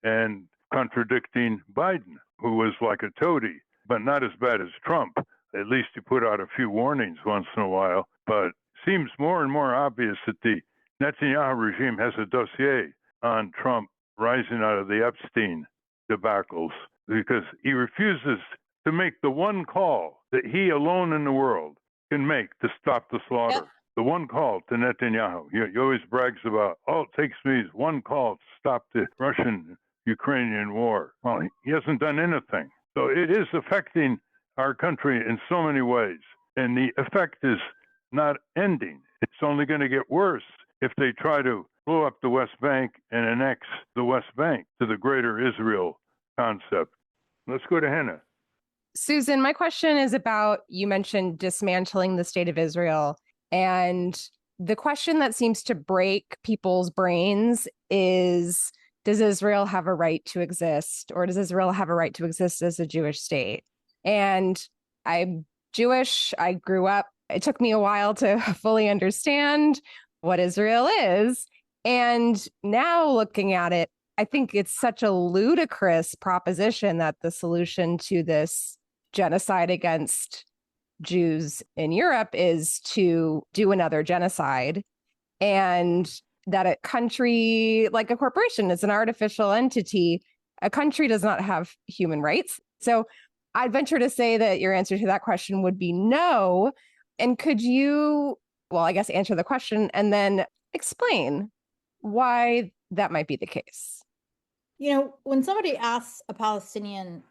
and contradicting Biden, who was like a toady, but not as bad as Trump. At least he put out a few warnings once in a while. But seems more and more obvious that the Netanyahu regime has a dossier on Trump rising out of the Epstein debacles because he refuses to make the one call that he alone in the world can make to stop the slaughter. Yep. The one call to Netanyahu. He always brags about, all it takes me is one call to stop the Russian-Ukrainian war. Well, he hasn't done anything. So it is affecting our country in so many ways. And the effect is not ending. It's only going to get worse if they try to blow up the West Bank and annex the West Bank to the greater Israel concept. Let's go to Hannah. Susan, my question is about, you mentioned dismantling the state of Israel. And the question that seems to break people's brains is, does Israel have a right to exist? Or does Israel have a right to exist as a Jewish state? And I'm Jewish. I grew up. It took me a while to fully understand what Israel is. And now looking at it, I think it's such a ludicrous proposition that the solution to this genocide against Jews in Europe is to do another genocide, and that a country like a corporation is an artificial entity. A country does not have human rights. So I'd venture to say that your answer to that question would be no. And could you, well, I guess answer the question and then explain why that might be the case? You know, when somebody asks a Palestinian,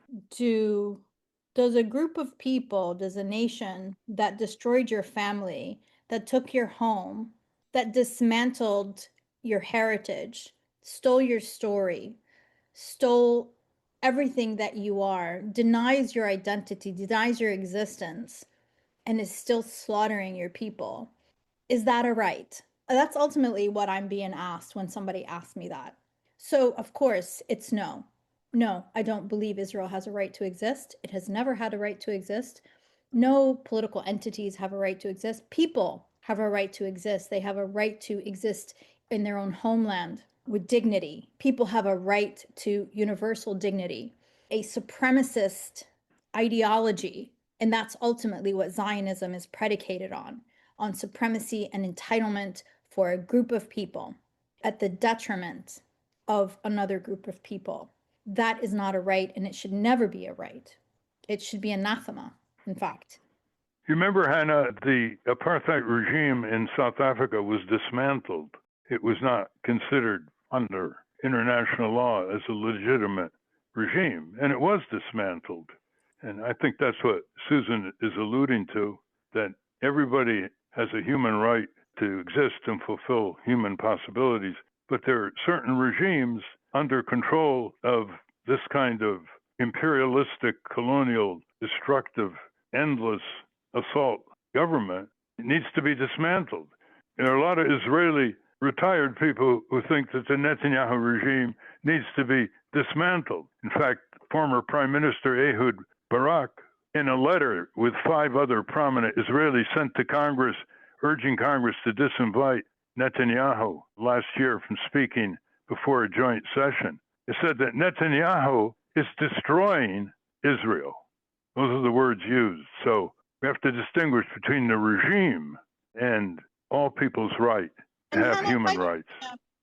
does a group of people, does a nation that destroyed your family, that took your home, that dismantled your heritage, stole your story, stole everything that you are, denies your identity, denies your existence, and is still slaughtering your people, is that a right? That's ultimately what I'm being asked when somebody asks me that. So, of course, it's no. No, I don't believe Israel has a right to exist. It has never had a right to exist. No political entities have a right to exist. People have a right to exist. They have a right to exist in their own homeland with dignity. People have a right to universal dignity. A supremacist ideology, and that's ultimately what Zionism is predicated on supremacy and entitlement for a group of people at the detriment of another group of people. That is not a right, and it should never be a right. It should be anathema, in fact. You remember, Hannah, the apartheid regime in South Africa was dismantled. It was not considered under international law as a legitimate regime, and it was dismantled. And I think that's what Susan is alluding to, that everybody has a human right to exist and fulfill human possibilities. But there are certain regimes under control of this kind of imperialistic, colonial, destructive, endless assault government. It needs to be dismantled. There are a lot of Israeli retired people who think that the Netanyahu regime needs to be dismantled. In fact, former Prime Minister Ehud Barak, in a letter with 5 other prominent Israelis sent to Congress, urging Congress to disinvite Netanyahu last year from speaking before a joint session, it said that Netanyahu is destroying Israel. Those are the words used. So we have to distinguish between the regime and all people's right to And have Hannah, human rights.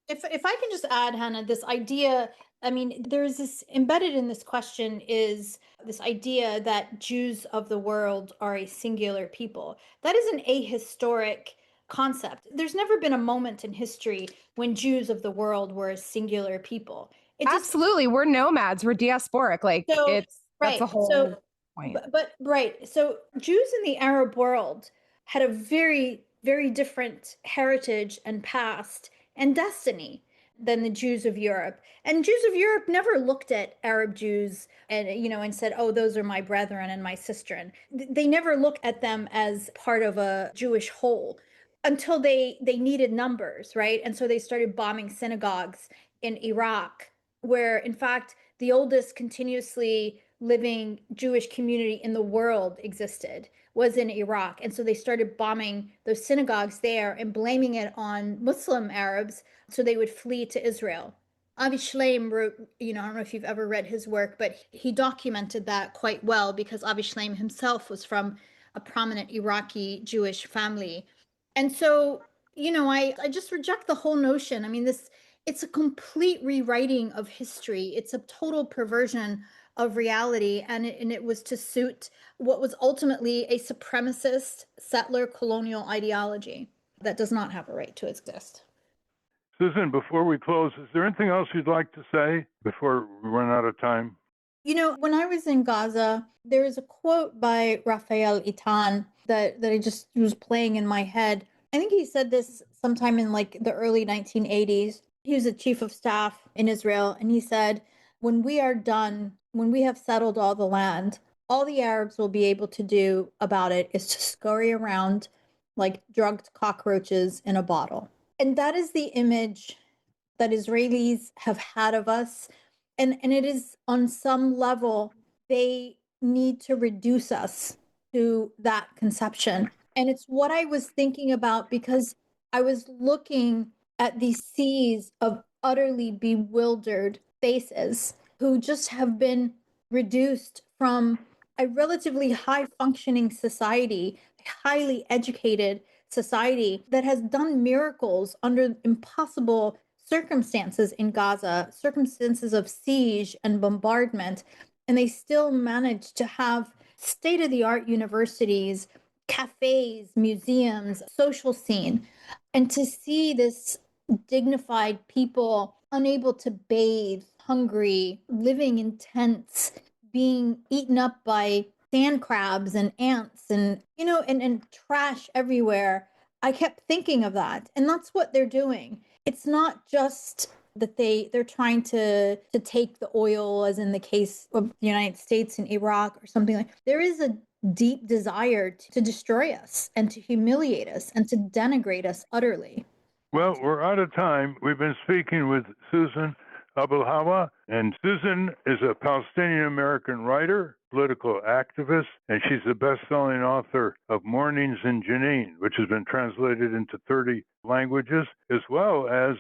If I can just add, Hannah, this idea, I mean, there's this embedded in this question is this idea that Jews of the world are a singular people. That is an ahistoric concept. There's never been a moment in history when Jews of the world were a singular people. Absolutely. We're nomads. We're diasporic. Like So, that's a whole point. But right. So Jews in the Arab world had a very, very different heritage and past and destiny than the Jews of Europe. And Jews of Europe never looked at Arab Jews and said, oh, those are my brethren and my sistren. They never looked at them as part of a Jewish whole until they needed numbers, right? And so they started bombing synagogues in Iraq, where in fact the oldest continuously living Jewish community in the world existed, was in Iraq. And so they started bombing those synagogues there and blaming it on Muslim Arabs so they would flee to Israel. Avi Shlaim wrote, I don't know if you've ever read his work, but he documented that quite well because Avi Shlaim himself was from a prominent Iraqi Jewish family. And so, I just reject the whole notion. I mean, It's a complete rewriting of history. It's a total perversion of reality. And it was to suit what was ultimately a supremacist settler colonial ideology that does not have a right to exist. Susan, before we close, is there anything else you'd like to say before we run out of time? You know, when I was in Gaza, there is a quote by Raphael Itan that I just was playing in my head. I think he said this sometime in like the early 1980s. He was a chief of staff in Israel, and he said, when we are done, when we have settled all the land, all the Arabs will be able to do about it is to scurry around like drugged cockroaches in a bottle. And that is the image that Israelis have had of us. And it is on some level, they need to reduce us to that conception. And it's what I was thinking about because I was looking at these seas of utterly bewildered faces who just have been reduced from a relatively high functioning society, highly educated society that has done miracles under impossible circumstances in Gaza, circumstances of siege and bombardment, and they still managed to have state-of-the-art universities, cafes, museums, social scene. And to see this dignified people unable to bathe, hungry, living in tents, being eaten up by sand crabs and ants and, you know, and trash everywhere. I kept thinking of that. And that's what they're doing. It's not just that they're trying to take the oil, as in the case of the United States and Iraq or something like. There is a deep desire to destroy us and to humiliate us and to denigrate us utterly. Well, we're out of time. We've been speaking with Susan Abulhawa, and Susan is a Palestinian-American writer, political activist, and she's the best-selling author of Mornings in Jenin, which has been translated into 30 languages, as well as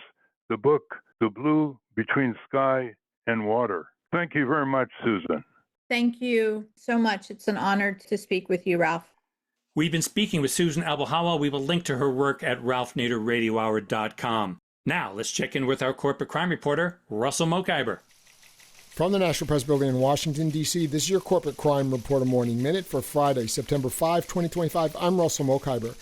the book, The Blue Between Sky and Water. Thank you very much, Susan. Thank you so much. It's an honor to speak with you, Ralph. We've been speaking with Susan Abulhawa. We will link to her work at ralphnaderradiohour.com. Now, let's check in with our corporate crime reporter, Russell Mokhiber. From the National Press Building in Washington, D.C., this is your Corporate Crime Reporter Morning Minute for Friday, September 5, 2025. I'm Russell Mokhiber.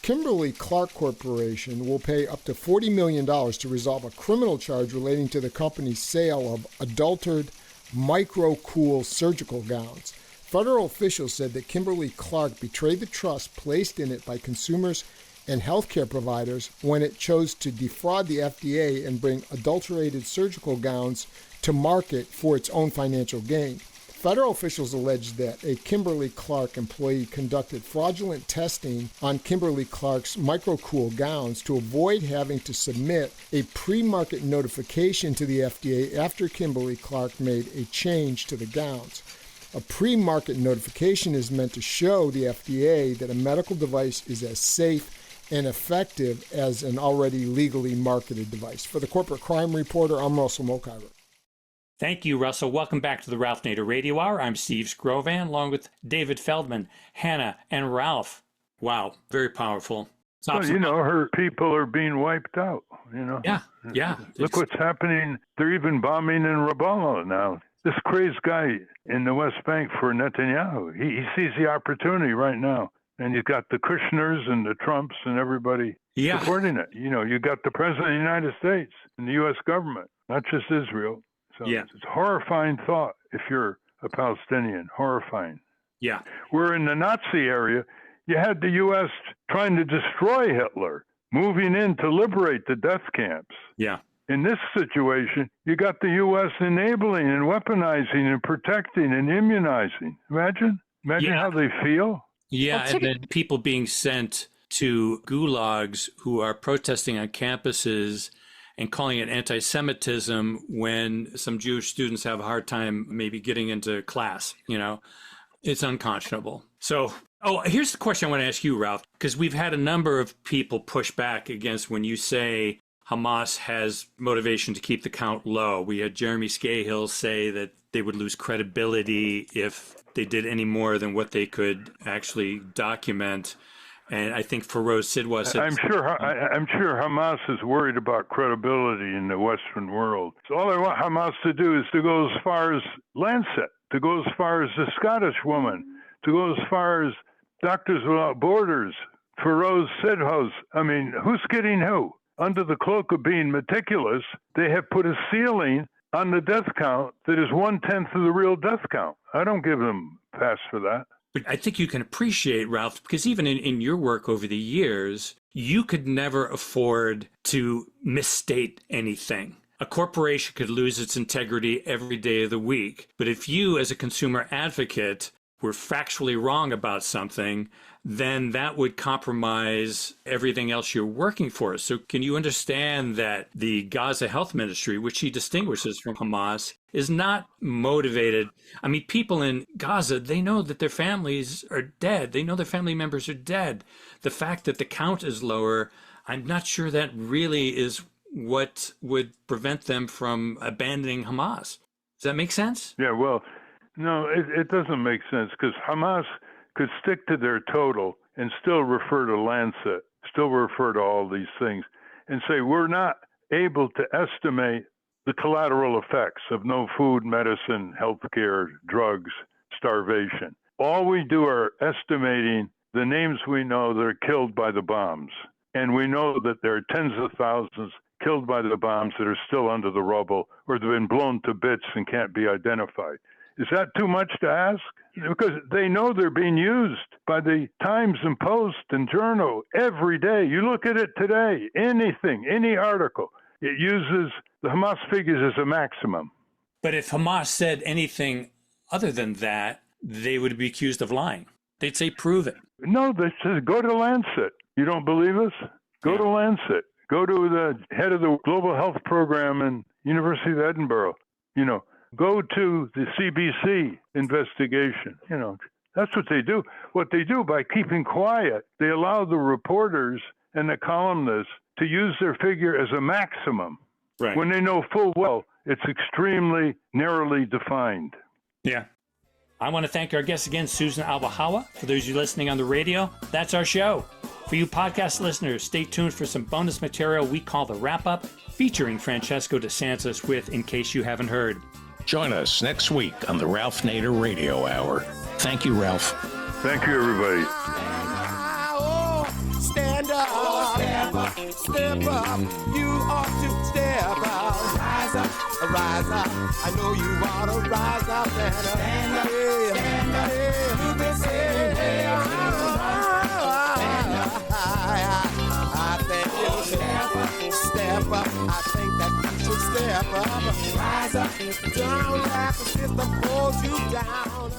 Kimberly-Clark Corporation will pay up to $40 million to resolve a criminal charge relating to the company's sale of adulterated micro-cool surgical gowns. Federal officials said that Kimberly-Clark betrayed the trust placed in it by consumers and healthcare providers when it chose to defraud the FDA and bring adulterated surgical gowns to market for its own financial gain. Federal officials alleged that a Kimberly-Clark employee conducted fraudulent testing on Kimberly-Clark's microcool gowns to avoid having to submit a pre-market notification to the FDA after Kimberly-Clark made a change to the gowns. A pre-market notification is meant to show the FDA that a medical device is as safe and effective as an already legally marketed device. For the Corporate Crime Reporter, I'm Russell Mokhiber. Thank you, Russell. Welcome back to the Ralph Nader Radio Hour. I'm Steve Scrovan, along with David Feldman, Hannah, and Ralph. Wow, very powerful. Well, you know, her people are being wiped out, you know. Yeah. Look what's happening. They're even bombing in Ramallah now. This crazed guy in the West Bank for Netanyahu, he sees the opportunity right now. And you've got the Kushners and the Trumps and everybody supporting it. You know, you got the President of the United States and the U.S. government, not just Israel. So it's a horrifying thought if you're a Palestinian, horrifying. Yeah. Where in the Nazi area, you had the U.S. trying to destroy Hitler, moving in to liberate the death camps. Yeah. In this situation, you got the U.S. enabling and weaponizing and protecting and immunizing. Imagine how they feel. Yeah, and then people being sent to gulags who are protesting on campuses and calling it anti-Semitism when some Jewish students have a hard time maybe getting into class, you know. It's unconscionable. So, here's the question I want to ask you, Ralph, because we've had a number of people push back against when you say Hamas has motivation to keep the count low. We had Jeremy Scahill say that they would lose credibility if they did any more than what they could actually document. And I think Feroz Sidwa said... I'm sure Hamas is worried about credibility in the Western world. So all I want Hamas to do is to go as far as Lancet, to go as far as the Scottish woman, to go as far as Doctors Without Borders, Feroz Sidwa. I mean, who's kidding who? Under the cloak of being meticulous, they have put a ceiling on the death count that is 1/10 of the real death count. I don't give them a pass for that. But I think you can appreciate, Ralph, because even in your work over the years, you could never afford to misstate anything. A corporation could lose its integrity every day of the week. But if you, as a consumer advocate, were factually wrong about something, then that would compromise everything else you're working for. So can you understand that the Gaza Health Ministry, which he distinguishes from Hamas, is not motivated? I mean, people in Gaza, they know that their families are dead. They know their family members are dead. The fact that the count is lower, I'm not sure that really is what would prevent them from abandoning Hamas. Does that make sense? Yeah, well, no, it doesn't make sense, because Hamas could stick to their total and still refer to Lancet, still refer to all these things, and say we're not able to estimate the collateral effects of no food, medicine, healthcare, drugs, starvation. All we do are estimating the names we know that are killed by the bombs. And we know that there are tens of thousands killed by the bombs that are still under the rubble or have been blown to bits and can't be identified. Is that too much to ask? Because they know they're being used by the Times and Post and Journal every day. You look at it today, anything, any article, it uses the Hamas figures as a maximum. But if Hamas said anything other than that, they would be accused of lying. They'd say, prove it. No, they say, go to Lancet. You don't believe us? Go to Lancet. Go to the head of the Global Health Program in University of Edinburgh. Go to the CBC investigation. That's what they do. What they do by keeping quiet, they allow the reporters and the columnists to use their figure as a maximum, right, when they know full well it's extremely narrowly defined. Yeah. I want to thank our guest again, Susan Abulhawa. For those of you listening on the radio, that's our show. For you podcast listeners, stay tuned for some bonus material we call The Wrap-Up, featuring Francesco DeSantis with In Case You Haven't Heard. Join us next week on the Ralph Nader Radio Hour. Thank you, Ralph. Thank you, everybody. Stand up, step up, step up. You ought to step up. Rise up. I know you ought to rise up and stand up, stand up. You've been saying, I think you step up. I think that you should step up. Rise up. Don't let the system hold you down.